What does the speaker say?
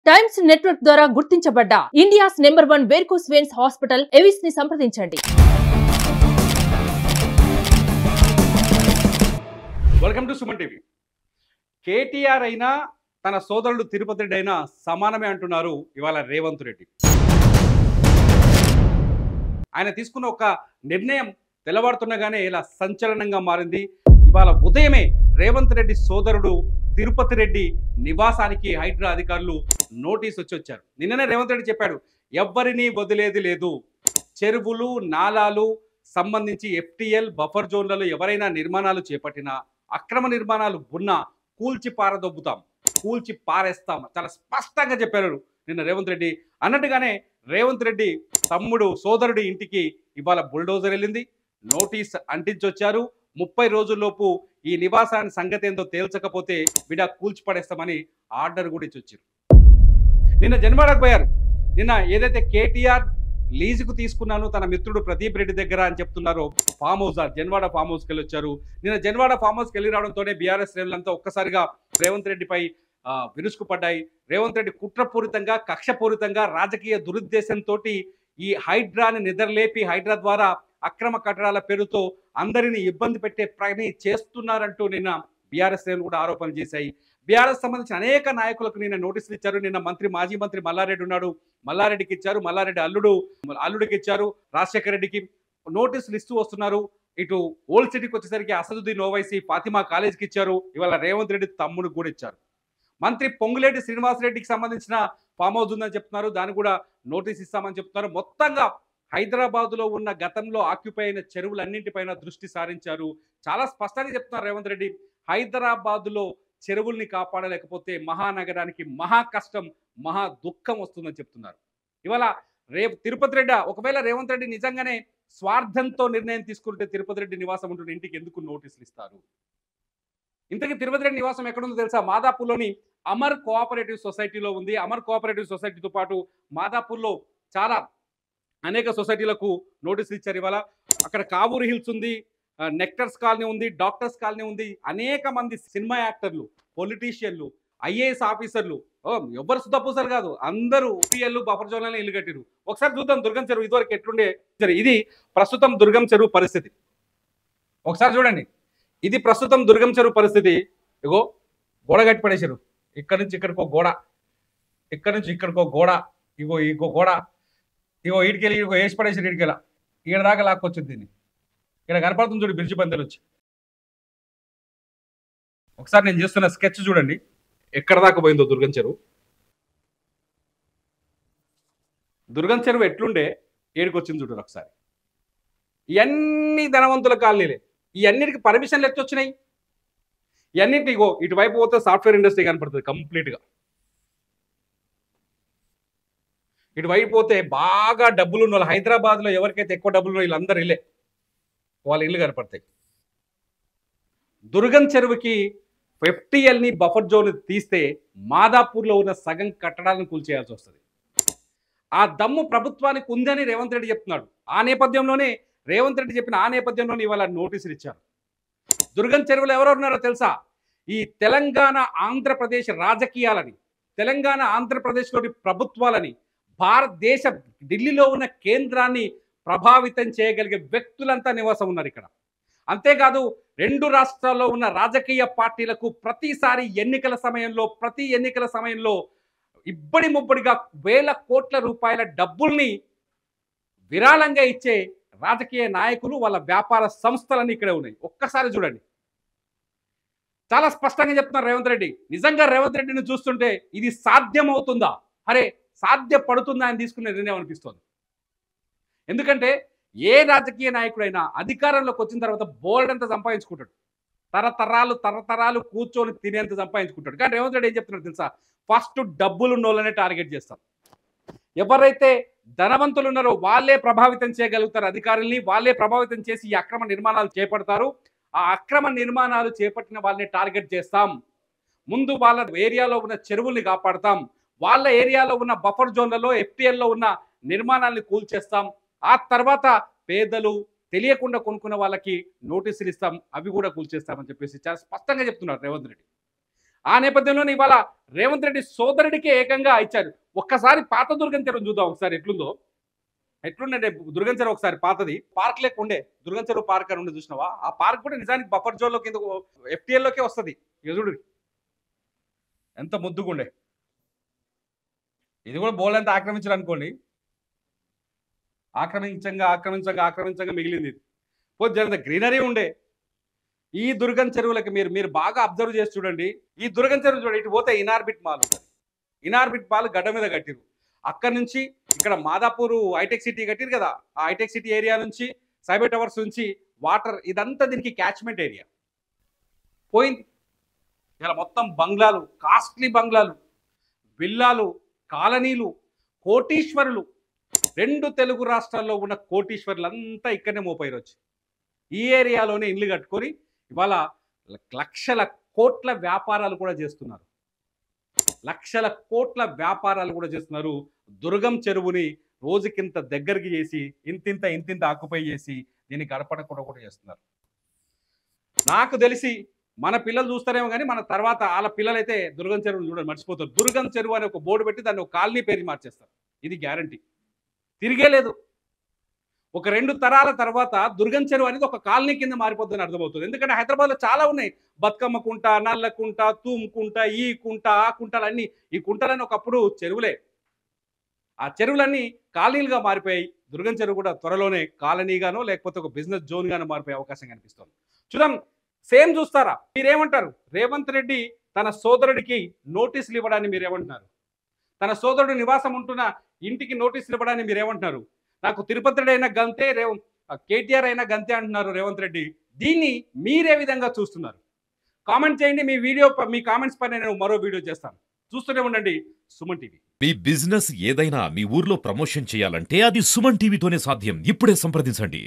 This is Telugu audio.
టైమ్స్ నెట్వర్క్ ద్వారా గుర్తించబడ్డ India's number 1 varicose veins hospital Avis ని సంప్రదించండి. Welcome to Suman TV. KTR అయినా తన సోదరుడు తిరుపతి రెడ్డి అయినా సమానమే అంటున్నారు ఇవాళ రేవంత్ రెడ్డి. ఆయన తీసుకున్న ఒక నిర్ణయం తెల్లవారుతున్నగానే ఇలా సంచలనంగా మారింది. ఇవాళ ఉదయమే రేవంత్ రెడ్డి సోదరుడు తిరుపతి రెడ్డి నివాసానికి హైడ్రా అధికారులు నోటీస్ వచ్చారు. నిన్ననే రేవంత్ రెడ్డి చెప్పాడు, ఎవ్వరినీ వదిలేది లేదు, చెరువులు నాలాలు సంబంధించి ఎఫ్టీఎల్ బఫర్ జోన్లలో ఎవరైనా నిర్మాణాలు చేపట్టినా అక్రమ నిర్మాణాలు ఉన్నా కూల్చి పారదొబ్బుతాం, కూల్చి పారేస్తాం, చాలా స్పష్టంగా చెప్పారు నిన్న రేవంత్ రెడ్డి. అన్నట్టుగానే రేవంత్ రెడ్డి తమ్ముడు సోదరుడి ఇంటికి ఇవాళ బుల్డోజర్ వెళ్ళింది, నోటీస్ అంటించొచ్చారు. 30 రోజుల్లోపు ఈ నివాసాన్ని సంగతి ఏందో తేల్చకపోతే విడా కూల్చి పడేస్తామని ఆర్డర్ కూడా ఇచ్చొచ్చారు. నిన్న జన్వాడకు పోయారు. నిన్న ఏదైతే కేటీఆర్ లీజుకు తీసుకున్నాను తన మిత్రుడు ప్రదీప్ రెడ్డి దగ్గర అని చెప్తున్నారో ఫామ్ హౌస్, జన్వాడ ఫామ్ హౌస్కి వెళ్ళి వచ్చారు. నిన్న జన్వాడ ఫామ్ హౌస్కి వెళ్ళి రావడంతోనే బీఆర్ఎస్ శ్రేణులంతా ఒక్కసారిగా రేవంత్ రెడ్డిపై విరుచుకుపడ్డాయి. రేవంత్ రెడ్డి కుట్రపూరితంగా కక్షపూరితంగా రాజకీయ దురుద్దేశంతో ఈ హైడ్రాని నిద్రలేపి హైడ్రా ద్వారా అక్రమ కట్టడాల పేరుతో అందరినీ ఇబ్బంది పెట్టే పని చేస్తున్నారంటూ నిన్న బీఆర్ఎస్ శ్రేణులు కూడా ఆరోపణలు చేశాయి. బీఆర్ఎస్ సంబంధించిన అనేక నాయకులకు నిన్న నోటీసులు ఇచ్చారు. నిన్న మాజీ మంత్రి మల్లారెడ్డి ఉన్నాడు, మల్లారెడ్డికి ఇచ్చారు, మల్లారెడ్డి అల్లుడికి ఇచ్చారు, రాజశేఖర రెడ్డికి నోటీసులు ఇస్తూ వస్తున్నారు. ఇటు ఓల్డ్ సిటీకి వచ్చేసరికి అసదుద్దీన్ ఓవైసీ ఫాతిమా కాలేజీకి ఇచ్చారు. ఇవాళ రేవంత్ రెడ్డి తమ్ముడికి కూడా ఇచ్చారు. మంత్రి పొంగులేటి శ్రీనివాసరెడ్డికి సంబంధించిన ఫామ్ హౌస్ ఉందని చెప్తున్నారు, దాన్ని కూడా నోటీస్ ఇస్తామని చెప్తున్నారు. మొత్తంగా హైదరాబాద్లో ఉన్న గతంలో ఆక్యుపై అయిన చెరువులన్నింటిపైన దృష్టి సారించారు. చాలా స్పష్టంగా చెప్తున్నారు రేవంత్ రెడ్డి, హైదరాబాద్లో చెరువుల్ని కాపాడలేకపోతే మహానగరానికి మహా కష్టం, మహా దుఃఖం వస్తుందని చెప్తున్నారు. ఇవాళ తిరుపతి రెడ్డి ఒకవేళ రేవంత్ రెడ్డి నిజంగానే స్వార్థంతో నిర్ణయం తీసుకుంటే తిరుపతి రెడ్డి నివాసం ఉంటున్న ఇంటికి ఎందుకు నోటీసులు ఇస్తారు? ఇంతకీ తిరుపతి రెడ్డి నివాసం ఎక్కడుందో తెలుసా? మాదాపూర్లోని అమర్ కోఆపరేటివ్ సొసైటీలో ఉంది. అమర్ కోఆపరేటివ్ సొసైటీతో పాటు మాదాపూర్లో చాలా అనేక సొసైటీలకు నోటీసులు ఇచ్చారు. ఇవాళ అక్కడ కావూరు హిల్స్ ఉంది, నెక్టర్స్ కాలనీ ఉంది, డాక్టర్స్ కాలనీ ఉంది. అనేక మంది సినిమా యాక్టర్లు, పొలిటీషియన్లు, ఐఏఎస్ ఆఫీసర్లు, ఎవరు సుద్దపూసలు కాదు, అందరూ పిఎల్లు బఫర్ జోన్లలో ఇల్లు కట్టిరు. ఒకసారి చూద్దాం దుర్గం చెరువు ఇదివరకు ఎట్లుండే. ఇది ప్రస్తుతం దుర్గం చెరువు పరిస్థితి. ఒకసారి చూడండి, ఇది ప్రస్తుతం దుర్గం చెరువు పరిస్థితి. ఇగో గోడ కట్టి పడేశారు. ఇక్కడి నుంచి ఇక్కడికో గోడ, ఇక్కడి నుంచి ఇక్కడికో గోడ, ఇంకో గోడ, ఈడికెళ్ళి వేసి పడేసారు. ఈడికెళ్ళ ఈడ దాకా లాక్కొచ్చింది. దీన్ని ఇక్కడ కనపడుతుంది చూడు బ్రిడ్జి బందెలు వచ్చి. ఒకసారి నేను చేస్తున్న స్కెచ్ చూడండి ఎక్కడ దాకా పోయిందో దుర్గం చెరువు. దుర్గం చెరువు ఎట్లుండే ఏడికొచ్చింది చూడండి ఒకసారి. ఇవన్నీ ధనవంతుల కాలనీలే. ఇవన్నిటికి పర్మిషన్లు ఎట్టొచ్చినాయి? ఇవన్నింటినీ ఇటువైపు పోతే సాఫ్ట్వేర్ ఇండస్ట్రీ కనపడుతుంది కంప్లీట్గా. ఇటువైపు పోతే బాగా డబ్బులు ఉన్న వాళ్ళు, హైదరాబాద్లో ఎవరికైతే ఎక్కువ డబ్బులు ఉన్నాయో వీళ్ళందరూ ఇల్లే, వాళ్ళ ఇల్లు కనపడతాయి. దుర్గం చెరువుకి ఎఫ్టీఎల్ని బఫర్ జోన్ తీస్తే మాదాపూర్లో ఉన్న సగం కట్టడాలను కూల్చేయాల్సి వస్తుంది. ఆ దమ్ము ప్రభుత్వానికి ఉందని రేవంత్ రెడ్డి చెప్తున్నాడు. ఆ నేపథ్యంలోనే రేవంత్ రెడ్డి చెప్పిన ఇవాళ నోటీసులు ఇచ్చారు. దుర్గం చెరువులో ఎవరు ఉన్నారో తెలుసా? ఈ తెలంగాణ ఆంధ్రప్రదేశ్ రాజకీయాలని, తెలంగాణ ఆంధ్రప్రదేశ్లోని ప్రభుత్వాలని, భారతదేశ ఢిల్లీలో ఉన్న కేంద్రాన్ని ప్రభావితం చేయగలిగే వ్యక్తులంతా నివాసం ఉన్నారు ఇక్కడ. అంతేకాదు 2 రాష్ట్రాల్లో ఉన్న రాజకీయ పార్టీలకు ప్రతి ఎన్నికల సమయంలో ఇబ్బడి ముబ్బడిగా వేల కోట్ల రూపాయల డబ్బుల్ని విరాళంగా ఇచ్చే రాజకీయ నాయకులు, వాళ్ళ వ్యాపార సంస్థలన్నీ ఇక్కడే ఉన్నాయి. ఒక్కసారి చూడండి, చాలా స్పష్టంగా చెప్తున్నారు రేవంత్ రెడ్డి. నిజంగా రేవంత్ రెడ్డిని చూస్తుంటే ఇది సాధ్యమవుతుందా, అరే సాధ్యపడుతుందా అని తీసుకునే నిర్ణయం అనిపిస్తుంది. ఎందుకంటే ఏ రాజకీయ నాయకుడైనా అధికారంలోకి వచ్చిన తర్వాత బోల్డ్ అంతా సంపాదించుకుంటాడు, తరతరాలు కూర్చొని తినేంత సంపాదించుకుంటాడు. కానీ రేవంత్ రెడ్డి ఏం చెప్తున్నాడు తెలుసా? ఫస్ట్ డబ్బులు ఉన్నోళ్ళనే టార్గెట్ చేస్తాం. ఎవరైతే ధనవంతులు ఉన్నారో వాళ్ళే ప్రభావితం చేయగలుగుతారు అధికారుల్ని, వాళ్ళే ప్రభావితం చేసి ఈ అక్రమ నిర్మాణాలు చేపడతారు. ఆ అక్రమ నిర్మాణాలు చేపట్టిన వాళ్ళని టార్గెట్ చేస్తాం. ముందు వాళ్ళ ఏరియాలో ఉన్న చెరువుల్ని కాపాడుతాం, వాళ్ళ ఏరియాలో ఉన్న బఫర్ జోన్లలో ఎఫ్టీఎల్లో ఉన్న నిర్మాణాలని కూల్చేస్తాం. ఆ తర్వాత పేదలు తెలియకుండా కొనుక్కున్న వాళ్ళకి నోటీసులు ఇస్తాం, అవి కూడా కూల్చేస్తామని చెప్పేసి చాలా స్పష్టంగా చెప్తున్నారు రేవంత్ రెడ్డి. ఆ నేపథ్యంలోనే ఇవాళ రేవంత్ రెడ్డి సోదరుడికే ఏకంగా ఇచ్చారు. ఒక్కసారి పాత దుర్గం చెరువు చూద్దాం ఒకసారి ఎట్లుందో. ఎట్లుండే దుర్గం చెరువు ఒకసారి పాతది పార్క్ లేక ఉండే దుర్గం చెరువు పార్క్ అని ఉండే చూసినావా? ఆ పార్క్ కూడా నిజానికి బఫర్ జోన్ లో కింద FTL లోకే వస్తుంది. చూడు ఎంత ముద్దుగుండే. ఇది కూడా బోలంతా ఆక్రమించారు అనుకోండి. ఆక్రమించంగా మిగిలింది. పోతే జరంత గ్రీనరీ ఉండే. ఈ దుర్గం చెరువులకి మీరు బాగా అబ్జర్వ్ చేసి చూడండి. ఈ దుర్గం చెరువు చూడండి, ఇటు పోతే ఇనార్బిట్ మాల్ ఉంటుంది. ఇనార్బిట్ మాల్ గడ్డ మీద కట్టిరు. అక్కడ నుంచి ఇక్కడ మాదాపూర్ హైటెక్ సిటీ కట్టిరు కదా, ఆ హైటెక్ సిటీ ఏరియా నుంచి సైబర్ టవర్స్ నుంచి వాటర్ ఇదంతా దీనికి క్యాచ్మెంట్ ఏరియా పోయింది. ఇలా మొత్తం బంగ్లాలు, కాస్ట్లీ బంగ్లాలు, విల్లాలు, కాలనీలు, కోటీశ్వరులు, 2 తెలుగు రాష్ట్రాల్లో ఉన్న కోటీశ్వరులంతా ఇక్కడనే మోపైరు వచ్చి ఈ ఏరియాలోనే ఇల్లు కట్టుకొని ఇవాళ లక్షల కోట్ల వ్యాపారాలు కూడా చేస్తున్నారు. దుర్గం చెరువుని రోజుకింత దగ్గరికి చేసి ఇంతింత ఆక్యుపై చేసి దీన్ని గడపడకుండా కూడా చేస్తున్నారు. నాకు తెలిసి మన పిల్లలు చూస్తారేమో కానీ మన తర్వాత వాళ్ళ పిల్లలైతే దుర్గం చెరువుని చూడండి మర్చిపోతారు. దుర్గం చెరువు అని ఒక బోర్డు పెట్టి దాన్ని ఒక కాలనీ పేరు మార్చేస్తారు. ఇది గ్యారంటీ. తిరిగే లేదు. ఒక 2 తరాల తర్వాత దుర్గం చెరువు అనేది ఒక కాలనీ కింద మారిపోతుందని అర్థమవుతుంది. ఎందుకంటే హైదరాబాద్లో చాలా ఉన్నాయి. బతుకమ్మ కుంట, నల్ల కుంట, తూమ్ కుంట, ఈ కుంట, ఆ కుంటలన్నీ. ఈ కుంటలన్నీ ఒకప్పుడు చెరువులే. ఆ చెరువులన్నీ కాలనీలుగా మారిపోయాయి. దుర్గం చెరువు కూడా త్వరలోనే కాలనీగానో లేకపోతే ఒక బిజినెస్ జోన్ గానో మారిపోయే అవకాశం కనిపిస్తుంది. చూద్దాం, సేమ్ చూస్తారా? మీరేమంటారు? రేవంత్ రెడ్డి తన సోదరుడికి నోటీసులు ఇవ్వడాన్ని మీరేమంటున్నారు? తన సోదరుడు నివాసం ఉంటున్న ఇంటికి నోటీసులు ఇవ్వడాన్ని మీరేమంటున్నారు? నాకు తిరుపతి రెడ్డి అయినా గంతే, కేటీఆర్ అయినా గంతే అంటున్నారు రేవంత్ రెడ్డి. దీన్ని మీరే విధంగా చూస్తున్నారు? కామెంట్ చేయండి. మీ కామెంట్స్ పైన నేను మరో వీడియో చేస్తాను. చూస్తూనే ఉండండి సుమన్ టీవీ. మీ బిజినెస్ ఏదైనా మీ ఊర్లో ప్రమోషన్ చేయాలంటే అది సుమన్ టీవీతోనే సాధ్యం. ఇప్పుడే సంప్రదించండి.